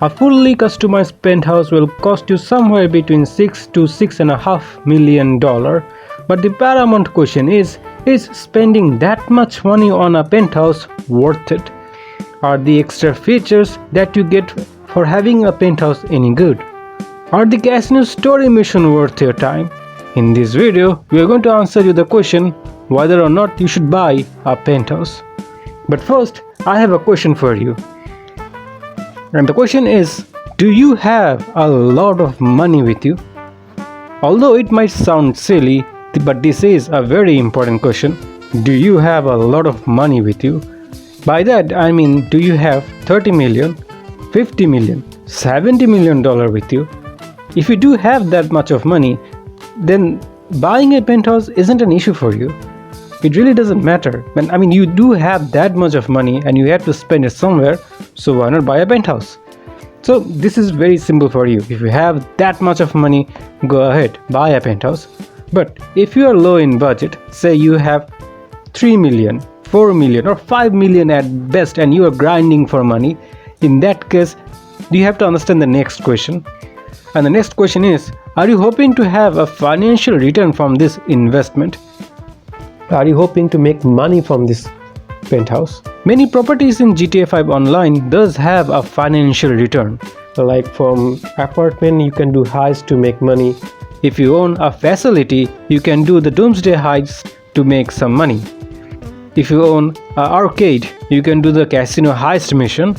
A fully customized penthouse will cost you somewhere between $6 to $6.5 million. But the paramount question is spending that much money on a penthouse worth it? Are the extra features that you get for having a penthouse any good? Are the casino story mission worth your time? In this video, we are going to answer you the question whether or not you should buy a penthouse. But first, I have a question for you. And the question is, do you have a lot of money with you? Although it might sound silly, but this is a very important question. Do you have a lot of money with you? By that I mean, do you have 30 million, 50 million, $70 million with you? If you do have that much of money, then buying a penthouse isn't an issue for you. It really doesn't matter. I mean, you do have that much of money and you have to spend it somewhere, so why not buy a penthouse? So this is very simple for you. If you have that much of money, go ahead, buy a penthouse. But if you are low in budget, say you have 3 million, 4 million or 5 million at best and you are grinding for money, in that case, you have to understand the next question. And the next question is, are you hoping to have a financial return from this investment? Are you hoping to make money from this penthouse? Many properties in GTA5 Online does have a financial return. Like from apartment, you can do heists to make money. If you own a facility, you can do the doomsday heist to make some money. If you own an arcade, you can do the casino heist mission.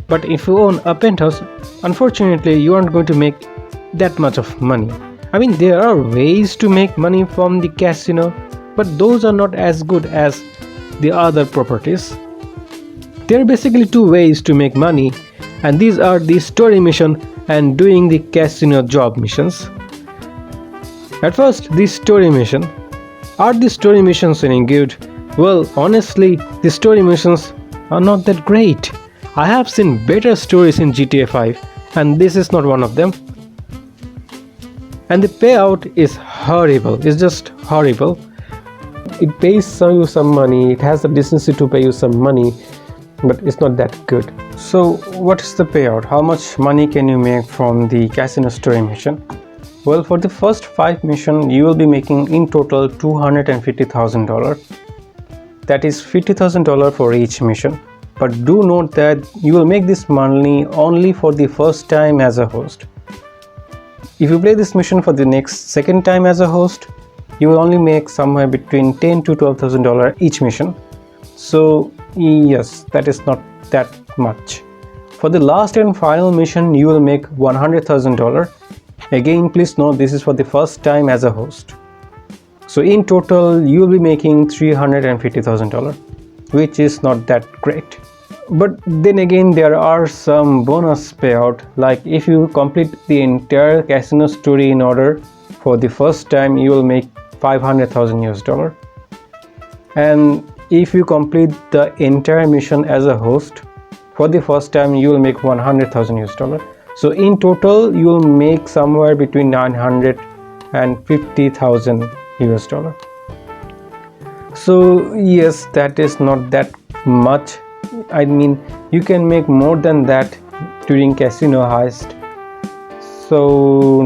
But if you own a penthouse, unfortunately, you aren't going to make that much of money. I mean, there are ways to make money from the casino, but those are not as good as the other properties. There are basically two ways to make money, and these are the story mission and doing the casino job missions. At first, the story mission. Are the story missions any good? Well, honestly, the story missions are not that great. I have seen better stories in GTA 5, and this is not one of them. And the payout is horrible. It's just horrible. It pays you some money, it has the decency to pay you some money, but it's not that good. So what is the payout? How much money can you make from the casino story mission? Well, for the first 5 missions, you will be making in total $250,000. That is $50,000 for each mission. But do note that you will make this money only for the first time as a host. If you play this mission for the second time as a host, you will only make somewhere between $10,000 to $12,000 each mission. So yes, that is not that much. For the last and final mission, you will make $100,000. Again, please note this is for the first time as a host. So in total, you will be making $350,000, which is not that great. But then again, there are some bonus payout, like if you complete the entire casino story in order for the first time, you will make $500,000. And if you complete the entire mission as a host for the first time, you will make $100,000. So in total, you will make somewhere between $950,000 and $50,000. So yes, that is not that much. I mean, you can make more than that during casino heist. So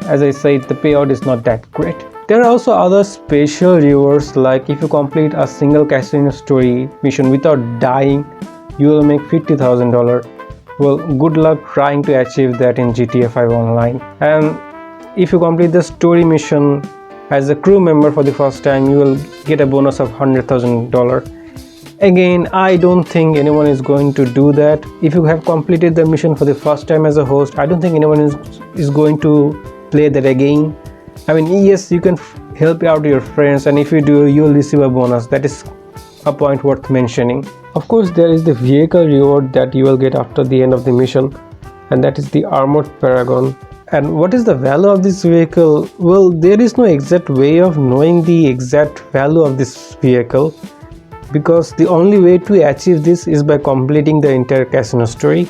as I said, the payout is not that great. There are also other special rewards, like if you complete a single casino story mission without dying, you will make $50,000. Well, good luck trying to achieve that in GTA 5 Online. And if you complete the story mission as a crew member for the first time, you will get a bonus of $100,000. Again, I don't think anyone is going to do that. If you have completed the mission for the first time as a host, I don't think anyone is going to play that again. I mean, yes, you can help out your friends, and if you do, you will receive a bonus. That is a point worth mentioning. Of course, there is the vehicle reward that you will get after the end of the mission, and that is the Armored Paragon. And what is the value of this vehicle? Well, there is no exact way of knowing the exact value of this vehicle, because the only way to achieve this is by completing the entire casino story.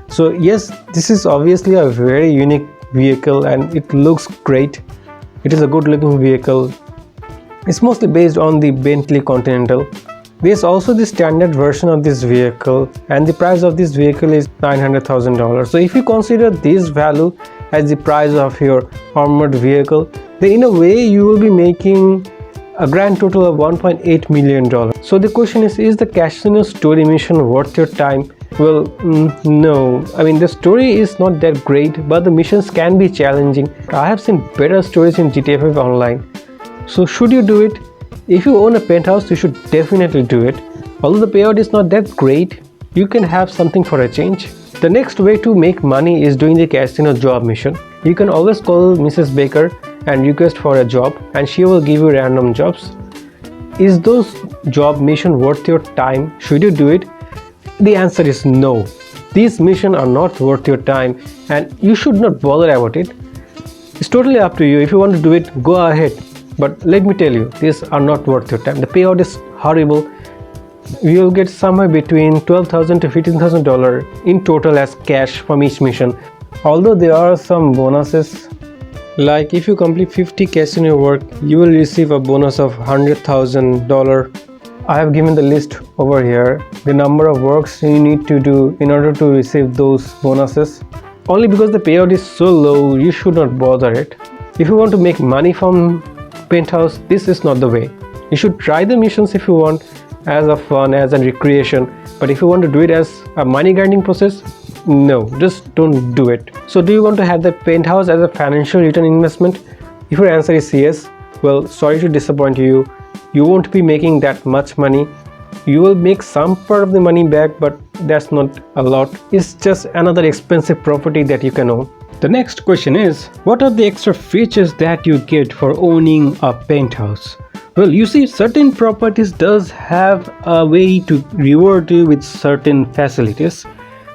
So yes, this is obviously a very unique vehicle and it looks great. It is a good looking vehicle. It's mostly based on the Bentley Continental, There's also the standard version of this vehicle, and the price of this vehicle is $900,000. So if you consider this value as the price of your armored vehicle, then in a way you will be making a grand total of $1.8 million. So the question is the casino story mission worth your time? Well, no. I mean, the story is not that great, but the missions can be challenging. I have seen better stories in GTA5 online. So should you do it? If you own a penthouse, you should definitely do it. Although the payout is not that great, you can have something for a change. The next way to make money is doing the casino job mission. You can always call Mrs. Baker and request for a job, and she will give you random jobs. Is those job mission worth your time? Should you do it? The answer is no. These missions are not worth your time, and you should not bother about it. It's totally up to you. If you want to do it, go ahead. But let me tell you, these are not worth your time. The payout is horrible. You will get somewhere between $12,000 to $15,000 in total as cash from each mission. Although there are some bonuses, like if you complete 50 casino work, you will receive a bonus of $100,000. I have given the list over here, the number of works you need to do in order to receive those bonuses. Only because the payout is so low, you should not bother it. If you want to make money from Penthouse, this is not the way. You should try the missions if you want, as a fun, as a recreation, but if you want to do it as a money grinding process, no, just don't do it. So do you want to have the Penthouse as a financial return investment? If your answer is yes, well, sorry to disappoint you. You won't be making that much money. You will make some part of the money back, but that's not a lot. It's just another expensive property that you can own. The next question is, what are the extra features that you get for owning a penthouse? Well, you see, certain properties does have a way to reward you with certain facilities.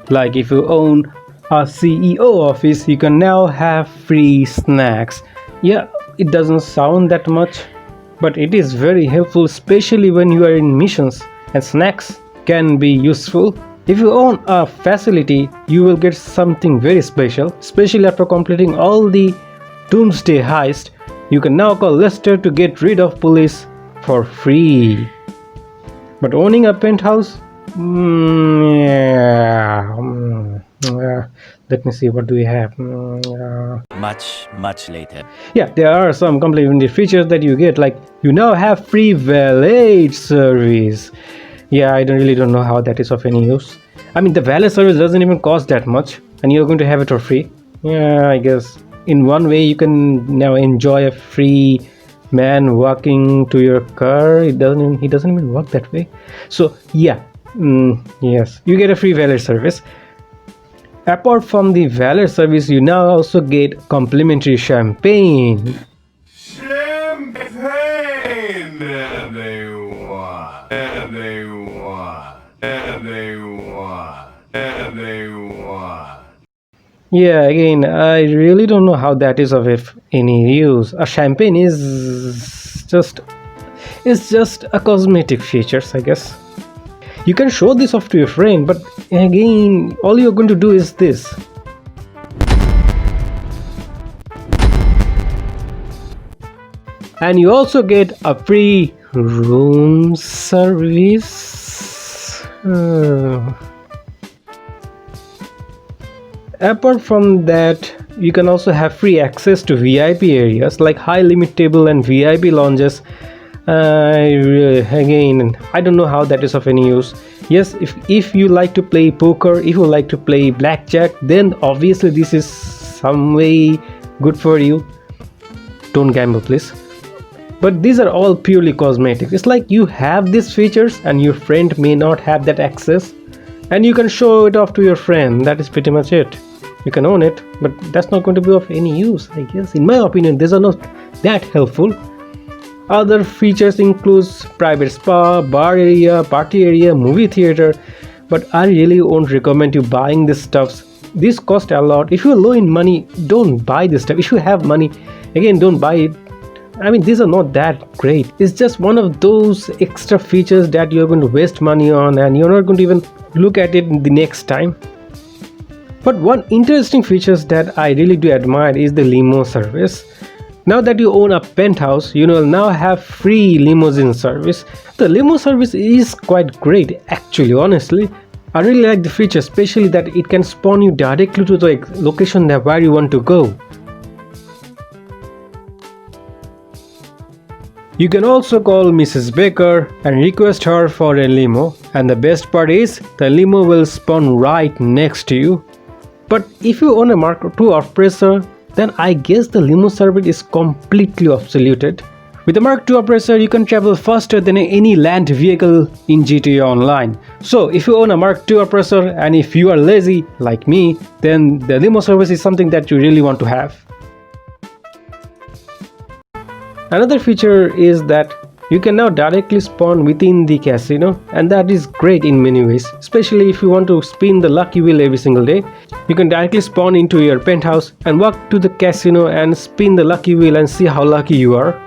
Like if you own a CEO office, you can now have free snacks. Yeah, it doesn't sound that much, but it is very helpful, especially when you are in missions, and snacks can be useful. If you own a facility, you will get something very special, especially after completing all the Doomsday heist. You can now call Lester to get rid of police for free. But owning a penthouse? Let me see, what do we have? Much later. Yeah, there are some complementary features that you get, like you now have free valet service. Yeah, I really don't know how that is of any use. I mean, the valet service doesn't even cost that much, and you're going to have it for free. Yeah, I guess in one way you can now enjoy a free man walking to your car. He doesn't even walk that way. So yeah, yes, you get a free valet service. Apart from the valet service, you now also get complimentary champagne. Yeah, again, I really don't know how that is of any use. A champagne is just a cosmetic features, I guess. You can show this off to your friend, but again, all you're going to do is this. And you also get a free room service. Apart from that, you can also have free access to VIP areas like high limit table and VIP lounges. Again, I don't know how that is of any use. Yes, if you like to play poker, if you like to play blackjack, then obviously this is some way good for you. Don't gamble, please. But these are all purely cosmetic. It's like you have these features and your friend may not have that access, and you can show it off to your friend. That is pretty much it. You can own it, but that's not going to be of any use, I guess. In my opinion, these are not that helpful. Other features includes private spa, bar area, party area, movie theater, but I really won't recommend you buying these stuffs. These cost a lot. If you're low in money, don't buy this stuff. If you have money, again, don't buy it. I mean, these are not that great. It's just one of those extra features that you're going to waste money on, and you're not going to even look at it the next time. But one interesting features that I really do admire is the limo service. Now that you own a penthouse, you will now have free limousine service. The limo service is quite great actually, honestly. I really like the feature, especially that it can spawn you directly to the location where you want to go. You can also call Mrs. Baker and request her for a limo, and the best part is the limo will spawn right next to you. But if you own a Mark II oppressor, then I guess the limo service is completely obsoleted. With the Mark II oppressor, you can travel faster than any land vehicle in GTA Online. So if you own a Mark II oppressor and if you are lazy like me, then the limo service is something that you really want to have. Another feature is that you can now directly spawn within the casino, and that is great in many ways, especially if you want to spin the lucky wheel every single day. You can directly spawn into your penthouse and walk to the casino and spin the lucky wheel and see how lucky you are.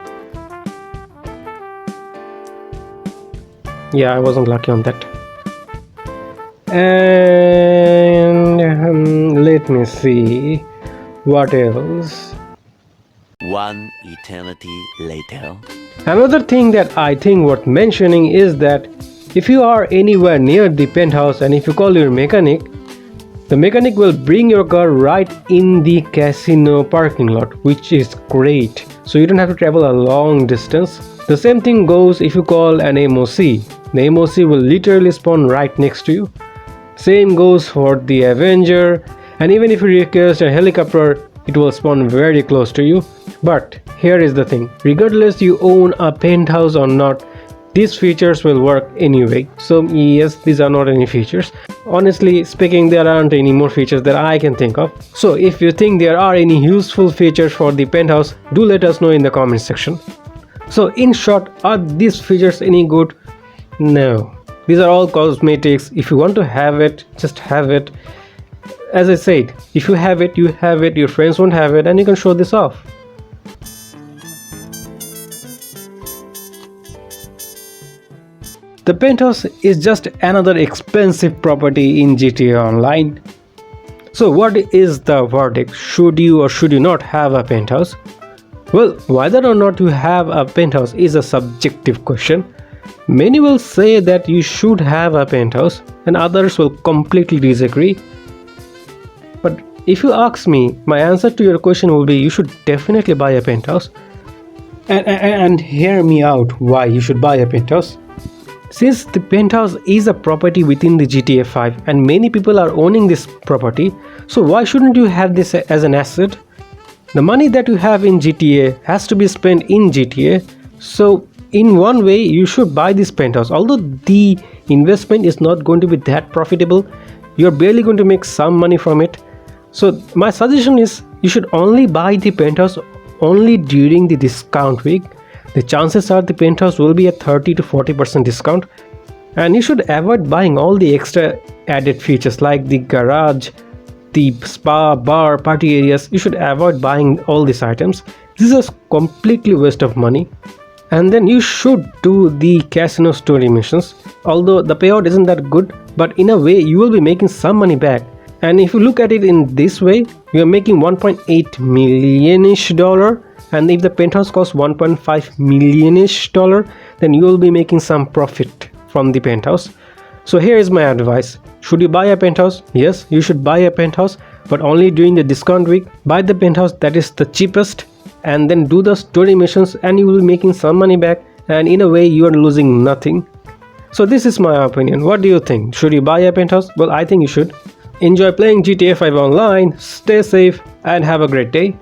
Yeah, I wasn't lucky on that. And let me see what else. One eternity later. Another thing that I think worth mentioning is that if you are anywhere near the penthouse and if you call your mechanic, the mechanic will bring your car right in the casino parking lot, which is great. So you don't have to travel a long distance. The same thing goes if you call an MOC. The MOC will literally spawn right next to you. Same goes for the Avenger, and even if you request a helicopter, it will spawn very close to you. But here is the thing, regardless you own a penthouse or not, these features will work anyway. So yes, these are not any features. Honestly speaking, there aren't any more features that I can think of. So if you think there are any useful features for the penthouse, do let us know in the comment section. So in short, are these features any good? No. These are all cosmetics. If you want to have it, just have it. As I said, if you have it, you have it, your friends won't have it, and you can show this off. The penthouse is just another expensive property in GTA Online. So what is the verdict? Should you or should you not have a penthouse? Well, whether or not you have a penthouse is a subjective question. Many will say that you should have a penthouse and others will completely disagree. But if you ask me, my answer to your question will be you should definitely buy a penthouse. And hear me out why you should buy a penthouse. Since the penthouse is a property within the GTA5 and many people are owning this property, so why shouldn't you have this as an asset? The money that you have in GTA has to be spent in GTA, so in one way you should buy this penthouse. Although the investment is not going to be that profitable, you're barely going to make some money from it. So my suggestion is you should only buy the penthouse only during the discount week. The chances are the penthouse will be a 30 to 40% discount, and you should avoid buying all the extra added features like the garage, the spa, bar, party areas. You should avoid buying all these items. This is a completely waste of money. And then you should do the casino story missions. Although the payout isn't that good, but in a way you will be making some money back. And if you look at it in this way, you are making 1.8 million-ish dollar. And if the penthouse costs 1.5 million-ish dollar, then you will be making some profit from the penthouse. So here is my advice. Should you buy a penthouse? Yes, you should buy a penthouse, but only during the discount week. Buy the penthouse that is the cheapest and then do the story missions and you will be making some money back, and in a way you are losing nothing. So this is my opinion. What do you think? Should you buy a penthouse? Well, I think you should. Enjoy playing GTA 5 online, stay safe and have a great day.